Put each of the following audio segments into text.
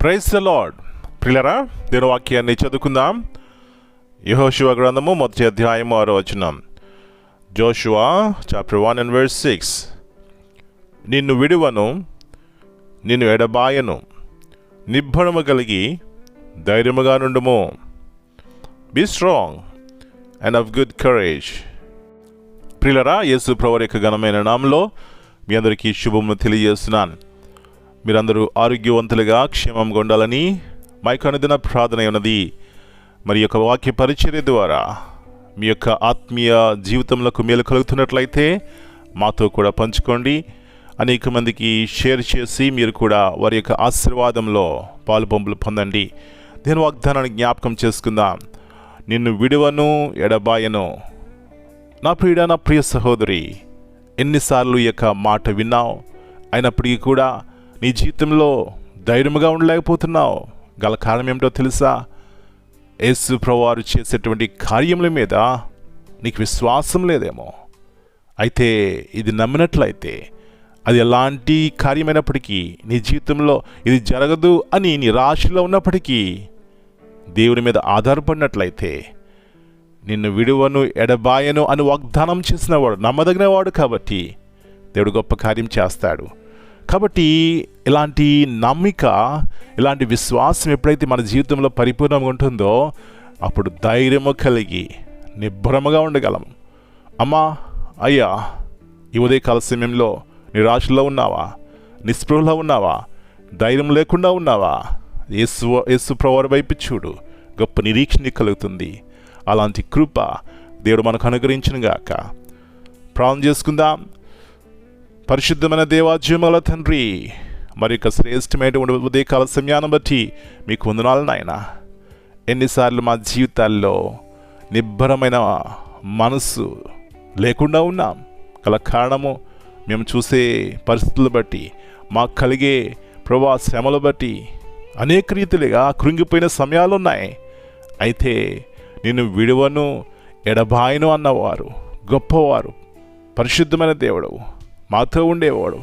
Praise the lord. ప్రియులారా, దేవుని వాక్యాన్ని చదువుకుందాం. యెహోషువ గ్రంథము 1వ అధ్యాయము 6వ వచనం. జోషువ చాప్టర్ 1 and verse 6. నిన్ను విడువను, నిన్ను ఎడబాయను, నిబ్బరము కలిగి ధైర్యముగా నుండుము. Be strong and of good courage. ప్రియులారా, యేసు ప్రభువు యొక్క ఘనమైన నామములో మీ అందరికీ శుభమును తెలియజేస్తున్నాను. మీరందరూ ఆరోగ్యవంతులుగా క్షేమంగా ఉండాలని మా యొక్క అనుదిన ప్రార్థన ఉన్నది. మరి యొక్క వాక్య పరిచర్య ద్వారా మీ యొక్క ఆత్మీయ జీవితంలో మేలు కలుగుతున్నట్లయితే మాతో కూడా పంచుకోండి. అనేక మందికి షేర్ చేసి మీరు కూడా వారి యొక్క ఆశీర్వాదంలో పాలుపంపులు పొందండి. దేని వాగ్దానాన్ని జ్ఞాపకం చేసుకుందాం. నిన్ను విడువను, ఎడబాయను. నా ప్రియుడా, నా ప్రియ సహోదరి, ఎన్నిసార్లు ఈ యొక్క మాట విన్నావు, అయినప్పటికీ కూడా నీ జీవితంలో ధైర్యంగా ఉండలేకపోతున్నావు. గల కారణం ఏమిటో తెలుసా? యేసు ప్రభువారు చేసేటువంటి కార్యముల మీద నీకు విశ్వాసం లేదేమో. అయితే ఇది నమ్మినట్లయితే అది ఎలాంటి కార్యమైనప్పటికీ నీ జీవితంలో ఇది జరగదు అని నిరాశలో ఉన్నప్పటికీ దేవుని మీద ఆధారపడినట్లయితే నిన్ను విడువను, ఎడబాయను అని వాగ్దానం చేసినవాడు నమ్మదగినవాడు. కాబట్టి దేవుడు గొప్ప కార్యం చేస్తాడు. కాబట్టి ఇలాంటి నమ్మిక, ఇలాంటి విశ్వాసం ఎప్పుడైతే మన జీవితంలో పరిపూర్ణంగా ఉంటుందో అప్పుడు ధైర్యము కలిగి నిబ్బరముగా ఉండగలము. అమ్మా, అయ్యా, ఈ ఉదయకాల సమయంలో నిరాశలో ఉన్నావా? నిస్పృహలో ఉన్నావా? ధైర్యం లేకుండా ఉన్నావా? యేసు ప్రభువు వైపు చూడు. గొప్ప నిరీక్షణ కలుగుతుంది. అలాంటి కృప దేవుడు మనకు అనుగ్రహించునుగాక. ప్రార్థన చేసుకుందాం. పరిశుద్ధమైన దేవాజ్యముల తండ్రి, మరి యొక్క శ్రేష్టమైన ఉదయకాల సమయాన్ని బట్టి మీకు వందనాలు నాయనా. ఎన్నిసార్లు మా జీవితాల్లో నిబ్బరమైన మనసు లేకుండా ఉన్నాం. గల కారణము మేము చూసే పరిస్థితులు బట్టి, మాకు కలిగే ప్రభా శ్రమలు బట్టి అనేక రీతిలుగా కృంగిపోయిన సమయాలు ఉన్నాయి. అయితే నిన్ను విడువను, ఎడబాయను అన్నవారు గొప్పవారు, పరిశుద్ధమైన దేవుడు, మాతో ఉండేవాడు,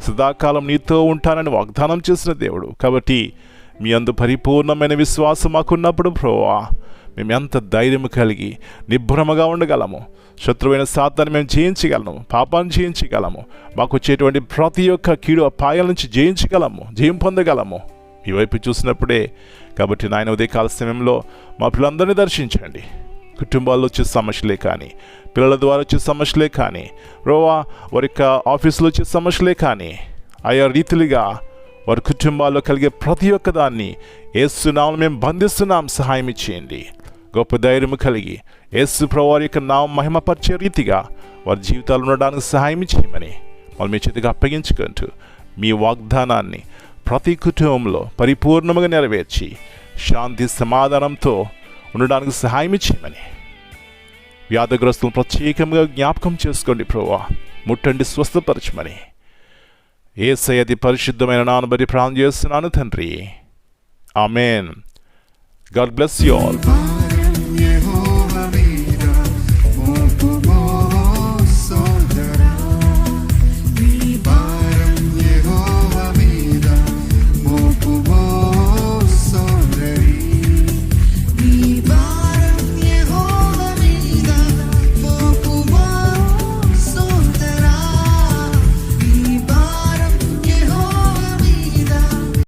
సదాకాలం నీతో ఉంటానని వాగ్దానం చేసిన దేవుడు. కాబట్టి మీ అందు పరిపూర్ణమైన విశ్వాసం మాకున్నప్పుడు ప్రభువా, మేము ఎంత ధైర్యం కలిగి నిబ్బరముగా ఉండగలము. శత్రువైన సాతాన్ని మేము జయించగలము, పాపాన్ని జయించగలము, మాకు వచ్చేటువంటి ప్రతి ఒక్క కీడు అపాయాల నుంచి జయం పొందగలము మీ వైపు చూసినప్పుడే. కాబట్టి నాయన ఉదయకాల సమయంలో మా పిల్లలందరినీ దర్శించండి. కుటుంబాల్లో వచ్చే సమస్యలే కానీ, పిల్లల ద్వారా వచ్చే సమస్యలే కానీ, రోవా వారి యొక్క ఆఫీసులో వచ్చే సమస్యలే కానీ, ఆయా రీతిలుగా వారి కుటుంబాల్లో కలిగే ప్రతి ఒక్క దాన్ని యేసు నామములో మేము బంధిస్తున్నాం. సహాయం ఇచ్చేయండి. గొప్ప ధైర్యం కలిగి యేసు ప్రభువు వారి యొక్క నామం మహిమపరిచే రీతిగా వారి జీవితాలు ఉండడానికి సహాయం చేయమని వాళ్ళు మీ చేతికి అప్పగించుకుంటూ మీ వాగ్దానాన్ని ప్రతి కుటుంబంలో పరిపూర్ణంగా నెరవేర్చి శాంతి సమాధానంతో ఉండడానికి సహాయం చేయమని, వ్యాధిగ్రస్తులను ప్రత్యేకంగా జ్ఞాపకం చేసుకోండి ప్రభువా, ముట్టండి, స్వస్థపరచమని యేసయ్య అతి పరిశుద్ధమైన నామమున బట్టి ప్రార్థన చేస్తున్నాను తండ్రి. ఆమేన్. God bless you all.